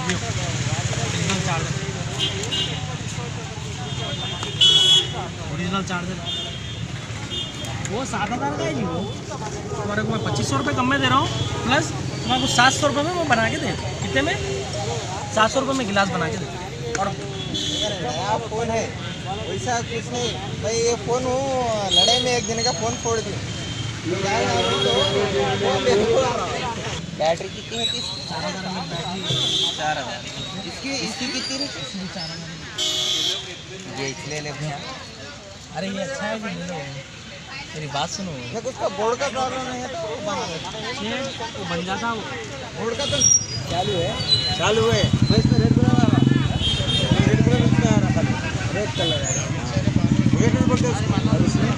Original charger, original charger वो 7,000 का है जी। वो तुम्हारे को मैं 2500 रुपये कम में दे रहा हूँ, प्लस तुम्हारे को 700 रुपये में वो बना के दे। कितने में? 700 रुपये में गिलास बना के दे। और नया फ़ोन है, वैसा कुछ नहीं भाई। ये फ़ोन वो लड़ाई में एक दिन का फ़ोन फोड़ दी। बैटरी कितनी है? 4,000। इसकी कितनी है? ये इसलिए ले भैया। अरे ये अच्छा है कि नहीं? मेरी बात सुनो, देखो उसका बोर्ड का प्रॉब्लम नहीं है तो वो बना देता है। वो बन जाता। वो बोर्ड का तो चालू है, चालू है। मैं इसमें रेड कलर आ रहा, रेड कलर इसमें आ रहा, खाली रेड कलर है। रेड कलर बोलते हैं और इसमें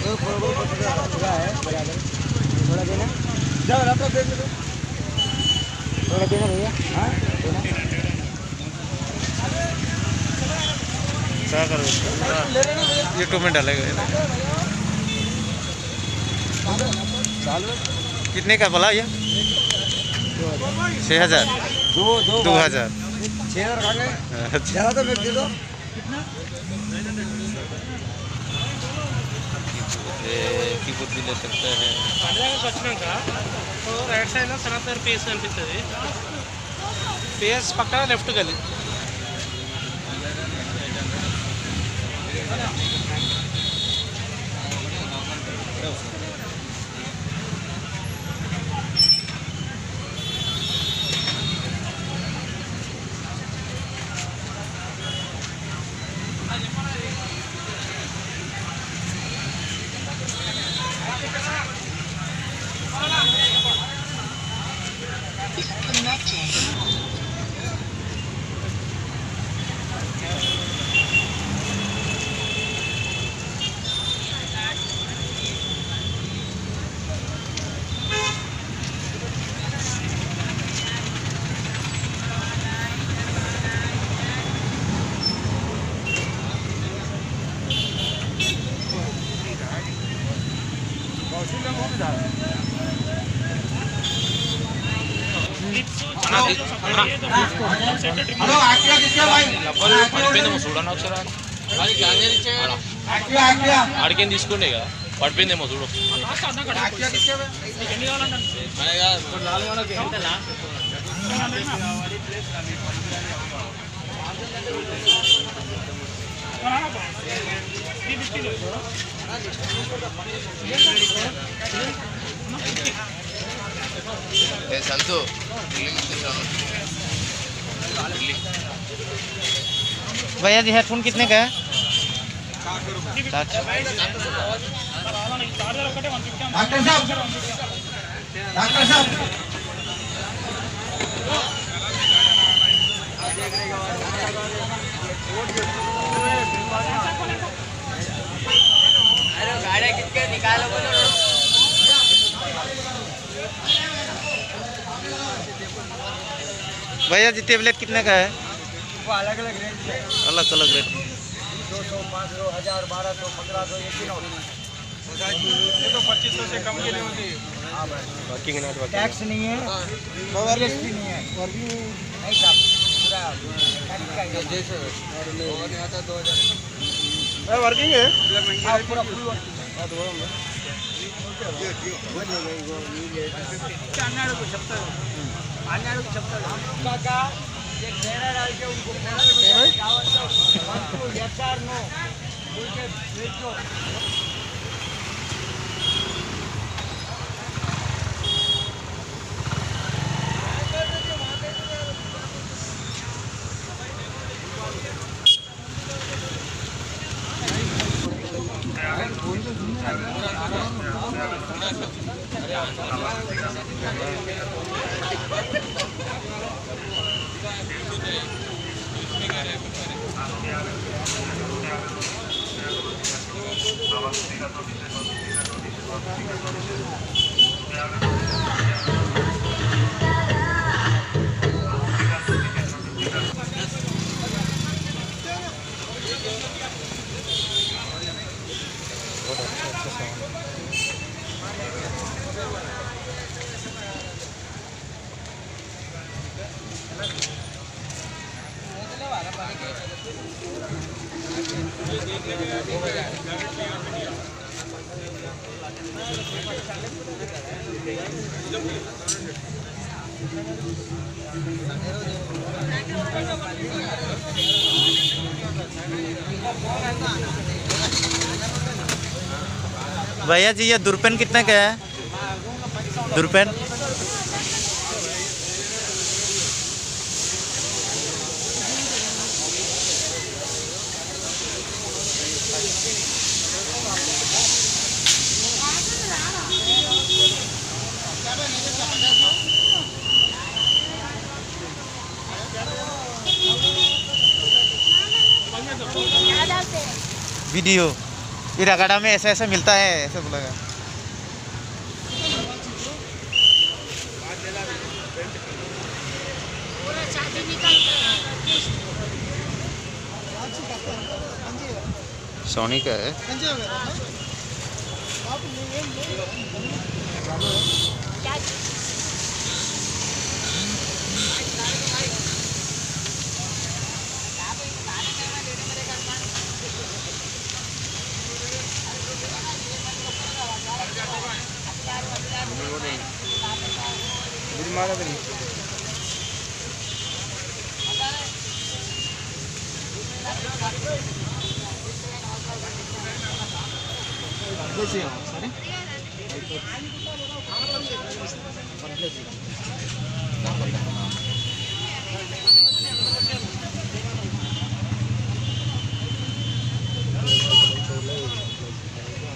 तो थोड़ा है बराबर। थोड़ा देना, जाओ लैपटॉप देख लो, थोड़ा देना भैया। हाँ देना, क्या करो यूट्यूब में डालेगा। कितने का बोला ये? 6,000। 2,000। 6,000 का है। ज़्यादा तो मैं दे दो। कीबोर्ड भी ले सकते हैं। రైట్ సైడ్ సనాతన పేస్ కనిపిస్తుంది, పేస్ పక్కన లెఫ్ట్ గలి. పడిపోయిందేమో చూడన్నా ఒకసారి. అడిగేం తీసుకోండి కదా, పడిపోయిందేమో చూడు. సంతు भैया जी हेडफोन कितने का है? डॉक्टर साहब, डॉक्टर साहब गाड़ी किसके निकालो बोलो। भैया जी टेबलेट कितने का है? वो अलग अलग रेट है, अलग अलग रेट। 200, 500, 1000, 1200, 1500 ये तीनों। ये तो 2500 से कम के लिए होती है। हाँ भाई, टैक्स नहीं है, जीएसटी नहीं है, नहीं साहब पूरा जैसे आता 2000 वर्किंग है पूरा फुल అన్నాడు చెప్తారు, అన్నాడు చెప్తాడు కాక తేడా రాజే उनको ఎస్ఆర్ నో बोलके भेजो। भैया जी ये दुरपेन कितने का है? दुरपेन वीडियो इरागड़ा में ऐसा ऐसा मिलता है ऐसा बोला गया। सोनी का है।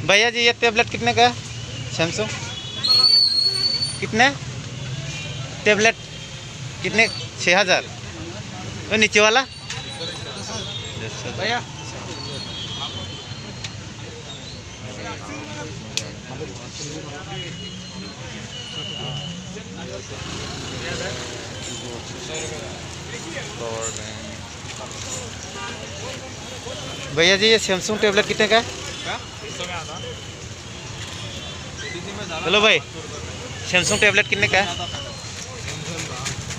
भैया जी ये टेबलेट कितने का है? सैमसंग कितने टेबलेट कितने? 6000। और नीचे वाला भैया भैया जी ये सैमसंग टेबलेट कितने का है? हेलो भाई सैमसंग टेबलेट कितने का है?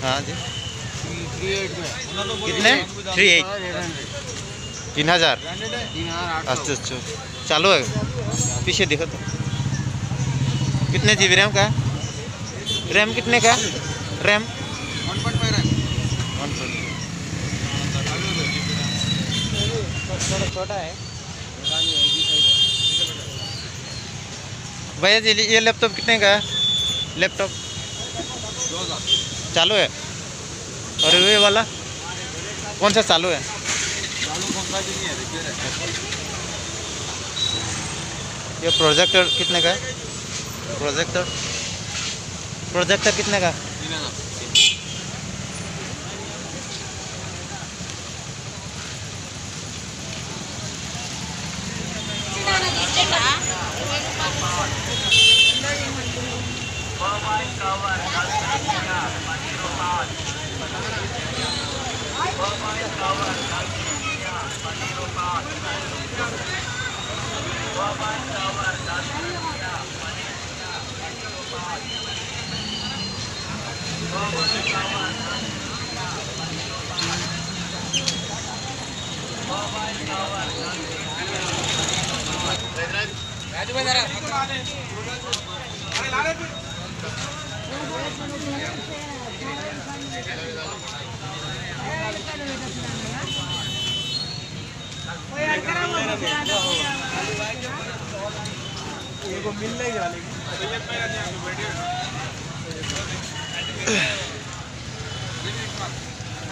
हाँ जी कितने? 3000। अच्छा अच्छा चालू है पीछे देखो तो कितने GB रैम का है? रैम कितने का? रैम 1.5 रैम छोटा है। भैया जी ये लैपटॉप कितने का है? लैपटॉप चालू है। और ये वाला कौन सा चालू है? ये प्रोजेक्टर कितने का है? प्रोजेक्टर कितने का?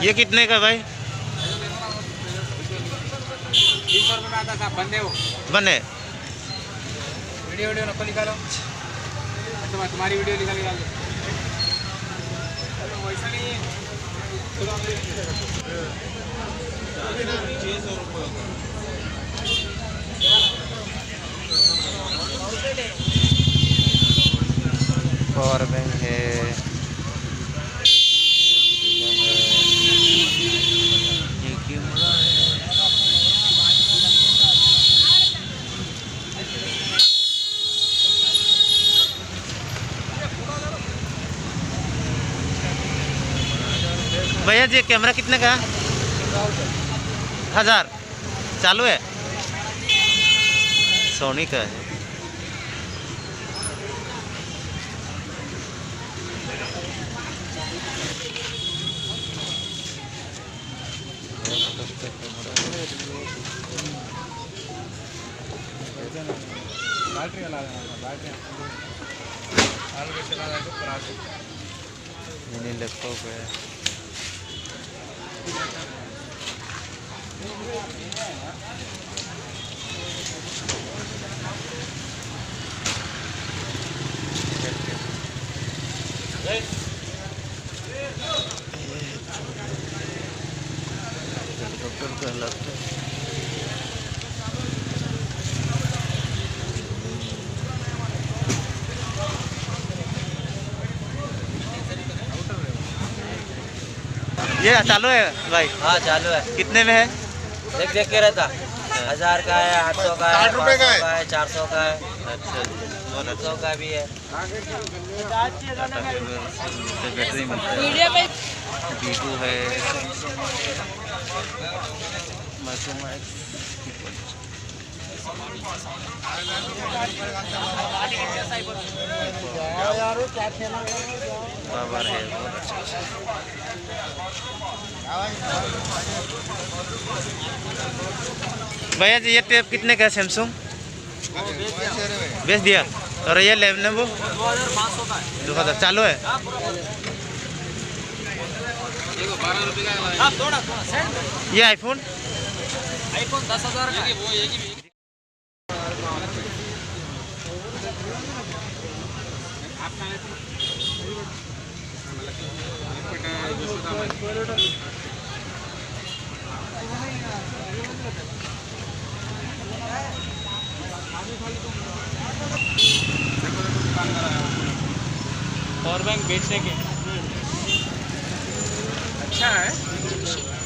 ये कितने का भाई? 300 रुपये में आता साहब बंदे हो बने वीडियो नको निकालो तुम्हारी वीडियो निकाल दो। वैसा नहीं है पावर बैंक है। भैया जी कैमरा कितने का है? 1000 चालू है, सोनी का है। बैटरी लगा बैटरी मिनी लैपटॉप है। हेलीकॉप्टर का लैपटॉप। ये चालू है भाई? हाँ चालू है। कितने में है? देख देख के रहता। 1000 का है, 800 का है, 500 का है, 400 का है, अच्छा, 100 का भी है। बैटरी मिलता है, वीवो है, माइक्रोमैक्स। पावर है बहुत अच्छा। भैया जी ये टेप कितने का है सैमसंग? बेच दिया। और ये लेनोवो 2500 का है। 2000 चालू है। आप थोड़ा सेंड। ये आईफोन आईफोन 10,000 का है। पावर बैंक बेचने के अच्छा है।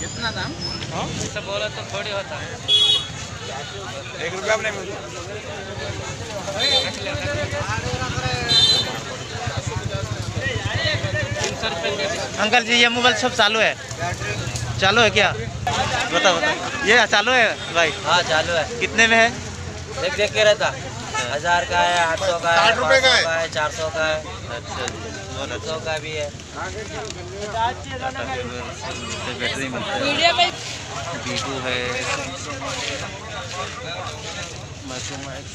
कितना दाम? हाँ ऐसा बोला तो थोड़ी होता है। 1 रुपया अपने अंकल जी ये मोबाइल सब चालू है? चालू है क्या? बताओ बताओ। ये चालू है भाई? हाँ चालू है। कितने में है? देख देख के रहता। 1000 का है, 800 का है, 500 का है, 400 का है, अच्छा, 100 का भी है। बैटरी मिलता है, वीवो है, माइक्रोमैक्स।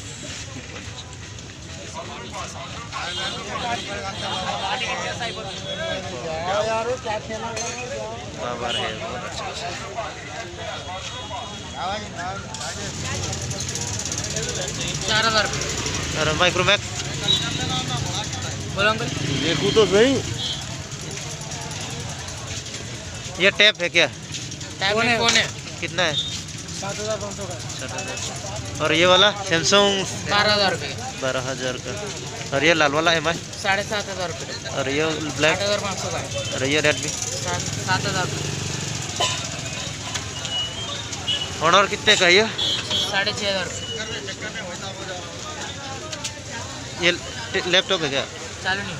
पावर है बहुत अच्छा। और माइक्रोमैक्स बोलो अंकल। देखो तो सही। ये टैप है क्या? फोन है। कितना है? 7,500 का। और ये वाला सैमसंग 12,000 रुपये। 12,000 का। और ये लाल वाला MI? 7,500 रुपये। और ये ब्लैक? 8,500 का है। और ये रेडमी? 7,000 रुपये। ऑनर कितने का है ये? 6,500 रुपये। ये लैपटॉप है क्या? चालू नहीं।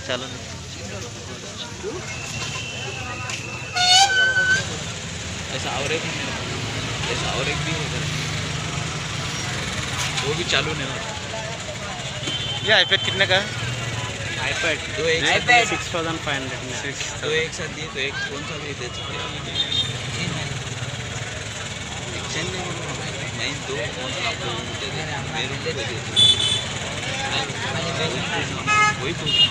चलो नहीं। ऐसा और एक भी है इधर, वो भी चालू नहीं होता। ये आईपैड कितने का है? आईपैड दो एक iPad 6,500 में। दो एक साथ दिए तो एक कौन सा भी दे सकते हैं। एक्सचेंज नहीं दो कौन सा आपको दे दे मेरे को दे दे वही पूछना।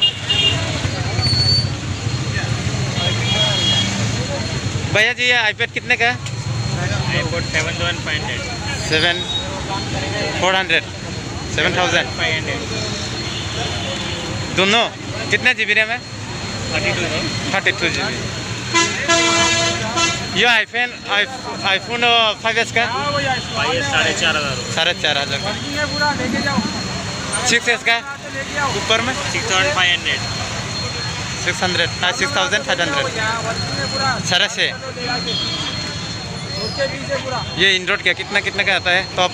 भैया जी ये आईपैड कितने का है? iPod 7,500 7,000 दोनों कितने GB रैम है? 32 GB। ये आईफोन 5S का? 4,500 का। 6S का ऊपर में? 6,500 6,500 सारा से। ये इंड्रॉइड क्या कितना का आता है टॉप?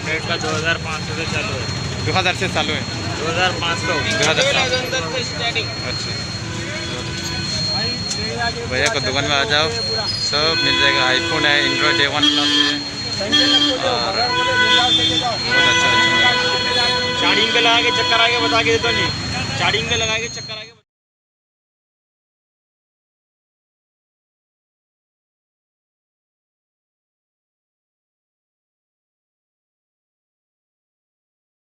रेट का 2,500 से चालू है। 2000 से चालू है। 2,500। 2000 स्टार्टिंग। अच्छा। भैया को दुकान में आ जाओ, सब मिल जाएगा। आईफोन है, एंड्रॉयड है, वन प्लस है और बहुत अच्छा चार्जिंग पे लगा के चक्कर आगे बता के देता नहीं, चार्जिंग पे लगा के चक्कर आगे